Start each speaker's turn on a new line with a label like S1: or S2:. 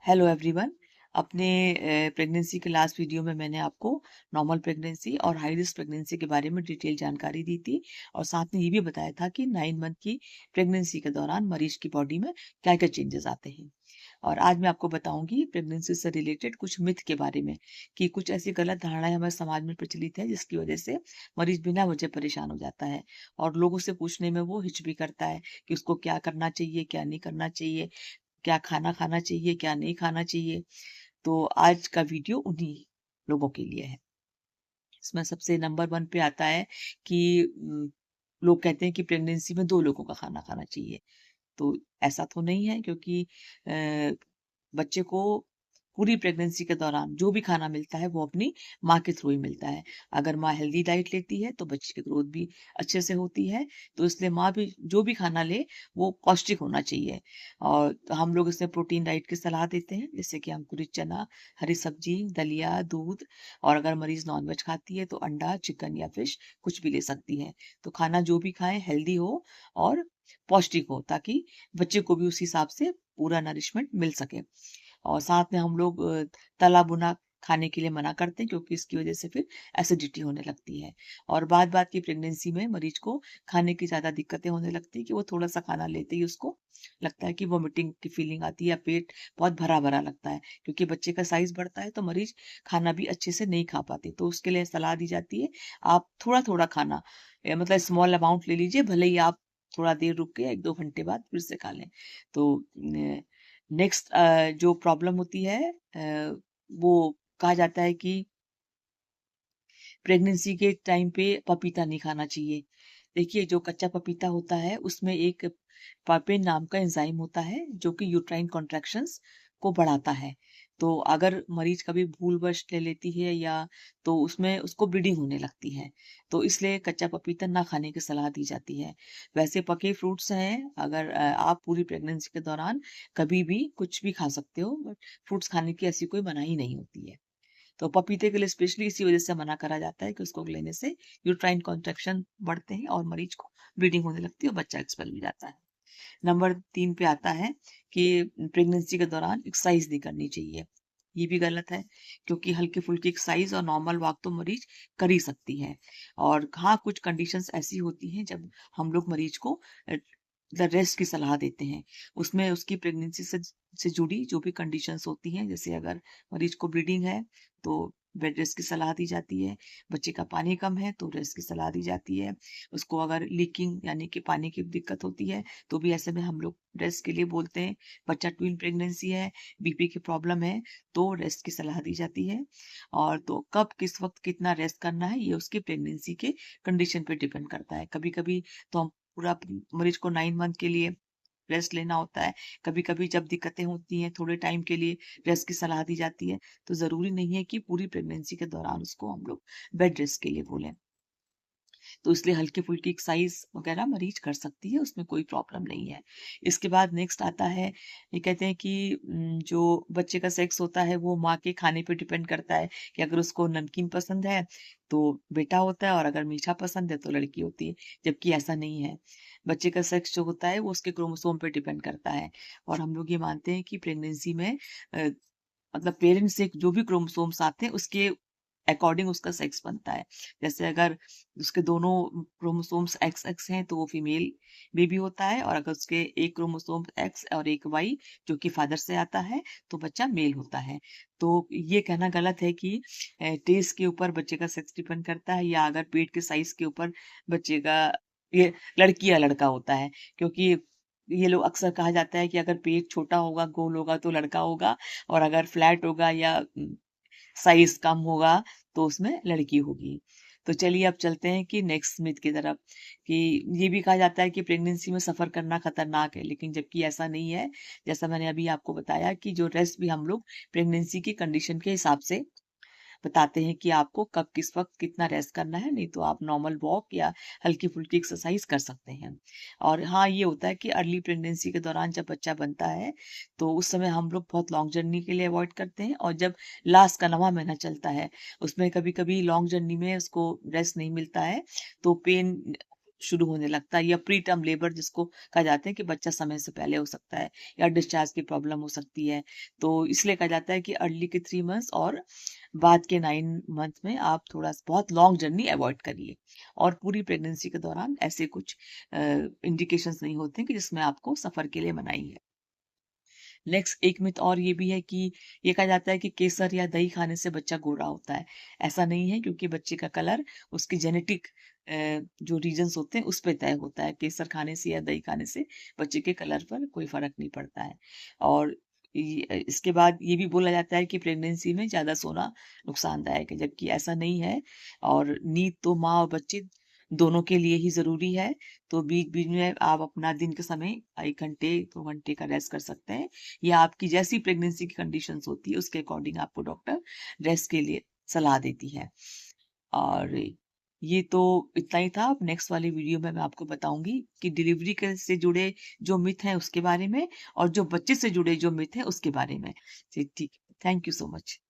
S1: Hello everyone. अपने pregnancy के last video में मैंने आपको नॉर्मल प्रेगनेंसी और हाई रिस्क प्रेगनेंसी के बारे में डिटेल जानकारी दी थी और साथ में ये भी बताया था कि 9 मंथ की प्रेगनेंसी के दौरान मरीज की बॉडी में क्या क्या चेंजेस आते हैं। और आज मैं आपको बताऊंगी प्रेगनेंसी से रिलेटेड कुछ मिथ के बारे में कि कुछ ऐसी गलत धारणाएं हमारे समाज में प्रचलित है जिसकी वजह से मरीज बिना वजह परेशान हो जाता है और लोगों से पूछने में वो हिच भी करता है कि उसको क्या करना चाहिए, क्या नहीं करना चाहिए, क्या खाना खाना चाहिए, क्या नहीं खाना चाहिए। तो आज का वीडियो उन्हीं लोगों के लिए है। इसमें सबसे नंबर 1 पे आता है कि लोग कहते हैं कि प्रेगनेंसी में 2 लोगों का खाना खाना चाहिए। तो ऐसा तो नहीं है क्योंकि अ, बच्चे को पूरी प्रेगनेंसी के दौरान जो भी खाना मिलता है वो अपनी माँ के थ्रू ही मिलता है। अगर माँ हेल्दी डाइट लेती है तो बच्चे की ग्रोथ भी अच्छे से होती है। तो इसलिए माँ भी जो भी खाना ले वो पौष्टिक होना चाहिए। और हम लोग इसमें प्रोटीन डाइट की सलाह देते हैं जैसे कि अंकुरित चना, हरी सब्जी, दलिया, दूध और अगर मरीज नॉनवेज खाती है तो अंडा, चिकन या फिश कुछ भी ले सकती है। तो खाना जो भी खाएं हेल्दी हो और पौष्टिक हो ताकि बच्चे को भी उस हिसाब से पूरा नरिशमेंट मिल सके। और साथ में हम लोग तला भुना खाने के लिए मना करते हैं क्योंकि इसकी वजह से फिर एसिडिटी होने लगती है। और बात बात की प्रेगनेंसी में मरीज को खाने की ज्यादा दिक्कतें होने लगती है कि वो थोड़ा सा खाना लेते ही उसको लगता है कि वोमिटिंग की फीलिंग आती है या पेट बहुत भरा भरा लगता है क्योंकि बच्चे का साइज बढ़ता है तो मरीज खाना भी अच्छे से नहीं खा पाते। तो उसके लिए सलाह दी जाती है आप थोड़ा थोड़ा खाना मतलब स्मॉल अमाउंट ले लीजिए, भले ही आप थोड़ा देर रुक के 1-2 घंटे बाद फिर से खा लें। तो नेक्स्ट जो प्रॉब्लम होती है वो कहा जाता है कि प्रेगनेंसी के टाइम पे पपीता नहीं खाना चाहिए। देखिए जो कच्चा पपीता होता है उसमें एक पापेन नाम का एंजाइम होता है जो कि यूट्राइन कॉन्ट्रैक्शंस को बढ़ाता है। तो अगर मरीज कभी भूलवश ले लेती है या तो उसमें उसको ब्लीडिंग होने लगती है। तो इसलिए कच्चा पपीता ना खाने की सलाह दी जाती है। वैसे पके फ्रूट्स हैं, अगर आप पूरी प्रेगनेंसी के दौरान कभी भी कुछ भी खा सकते हो, बट फ्रूट्स खाने की ऐसी कोई मनाही नहीं होती है। तो पपीते के लिए स्पेशली इसी वजह से मना करा जाता है कि उसको लेने से यूट्राइन कॉन्ट्रैक्शन बढ़ते हैं और मरीज को ब्लीडिंग होने लगती है और बच्चा एक्सपेल भी जाता है। नंबर 3 पे आता है कि प्रेगनेंसी के दौरान एक्सरसाइज नहीं करनी चाहिए। ये भी गलत है क्योंकि हल्की फुल्की एक्सरसाइज और नॉर्मल वॉक तो मरीज कर ही सकती है। और हाँ, कुछ कंडीशंस ऐसी होती हैं जब हम लोग मरीज को रेस्ट की सलाह देते हैं। उसमें उसकी प्रेगनेंसी से जुड़ी जो भी कंडीशंस होती हैं, जैसे अगर मरीज को ब्लीडिंग है तो बेड रेस्ट की सलाह दी जाती है। बच्चे का पानी कम है तो रेस्ट की सलाह दी जाती है। उसको अगर लीकिंग यानी कि पानी की दिक्कत होती है तो भी ऐसे में हम लोग रेस्ट के लिए बोलते हैं। बच्चा ट्विन प्रेगनेंसी है, बीपी की प्रॉब्लम है तो रेस्ट की सलाह दी जाती है। और तो कब किस वक्त कितना रेस्ट करना है ये उसकी प्रेगनेंसी के कंडीशन पे डिपेंड करता है। कभी कभी तो हम पूरा मरीज को 9 मंथ के लिए रेस्ट लेना होता है। कभी कभी जब दिक्कतें होती हैं थोड़े टाइम के लिए रेस्ट की सलाह दी जाती है। तो जरूरी नहीं है कि पूरी प्रेगनेंसी के दौरान उसको हम लोग बेड रेस्ट के लिए बोलें। तो इसलिए हल्की-फुल्की एक्सरसाइज वगैरह मरीज कर सकती है, उसमें कोई प्रॉब्लम नहीं है। इसके बाद नेक्स्ट आता है, ये कहते हैं कि जो बच्चे का सेक्स होता है वो माँ के खाने पे डिपेंड करता है कि अगर उसको नमकीन पसंद है तो बेटा होता है और अगर मीठा पसंद है तो लड़की होती है, जबकि ऐसा नहीं है। बच्चे का सेक्स जो होता है वो उसके क्रोमोसोम पे डिपेंड करता है। और हम लोग ये मानते हैं कि प्रेगनेंसी में अ, मतलब पेरेंट्स से जो भी क्रोमोसोम्स आते हैं उसके अकॉर्डिंग उसका सेक्स बनता है। जैसे अगर उसके दोनों क्रोमोसोम्स एक्स एक्स हैं तो वो फीमेल बेबी होता है और अगर उसके एक क्रोमोसोम एक्स और एक वाई जो कि फादर से आता है तो बच्चा मेल होता है। तो ये कहना गलत है कि टेस्ट के ऊपर बच्चे का सेक्स डिपेंड करता है या अगर पेट के साइज के ऊपर बच्चे का ये लड़की या लड़का होता है। क्योंकि ये लोग अक्सर कहा जाता है कि अगर पेट छोटा होगा, गोल होगा तो लड़का होगा और अगर फ्लैट होगा या साइज कम होगा तो उसमें लड़की होगी। तो चलिए अब चलते हैं कि नेक्स्ट मिथ की तरफ कि ये भी कहा जाता है कि प्रेगनेंसी में सफर करना खतरनाक है, लेकिन जबकि ऐसा नहीं है। जैसा मैंने अभी आपको बताया कि जो रेस्ट भी हम लोग प्रेगनेंसी की कंडीशन के हिसाब से बताते हैं कि आपको कब किस वक्त कितना रेस्ट करना है, नहीं तो आप नॉर्मल वॉक या हल्की फुल्की एक्सरसाइज कर सकते हैं। और हाँ, ये होता है कि अर्ली प्रेगनेंसी के दौरान जब बच्चा बनता है तो उस समय हम लोग बहुत लॉन्ग जर्नी के लिए अवॉइड करते हैं और जब लास्ट का 9वां महीना चलता है उसमें कभी कभी लॉन्ग जर्नी में उसको रेस्ट नहीं मिलता है तो पेन शुरू होने लगता है, या प्री टर्म लेबर जिसको कहा जाता है कि बच्चा समय से पहले हो सकता है, या डिस्चार्ज की प्रॉब्लम हो सकती है। तो इसलिए कहा जाता है कि अर्ली के 3 मंथ्स और बाद के 9 मंथ में आप थोड़ा बहुत लॉन्ग जर्नी अवॉइड करिए। और पूरी प्रेगनेंसी के दौरान ऐसे कुछ इंडिकेशंस नहीं होते कि जिसमें आपको सफर के लिए मनाही है। नेक्स्ट एक मिथ और ये भी है कि ये कहा जाता है कि केसर या दही खाने से बच्चा गोरा होता है। ऐसा नहीं है, क्योंकि बच्चे का कलर उसकी जेनेटिक जो रीजन्स होते हैं उस पे तय होता है। केसर खाने से या दही खाने से बच्चे के कलर पर कोई फ़र्क नहीं पड़ता है। और इसके बाद ये भी बोला जाता है कि प्रेगनेंसी में ज़्यादा सोना नुकसानदायक है, जबकि ऐसा नहीं है। और नींद तो माँ और बच्चे दोनों के लिए ही ज़रूरी है। तो बीच-बीच में आप अपना दिन के समय 1 घंटे, 2 घंटे का रेस्ट कर सकते हैं, या आपकी जैसी प्रेगनेंसी की कंडीशंस होती है उसके अकॉर्डिंग आपको डॉक्टर रेस्ट के लिए सलाह देती है। और ये तो इतना ही था। अब नेक्स्ट वाली वीडियो में मैं आपको बताऊंगी कि डिलीवरी के से जुड़े जो मिथ हैं उसके बारे में, और जो बच्चे से जुड़े जो मिथ है उसके बारे में। जी, ठीक। Thank you so much.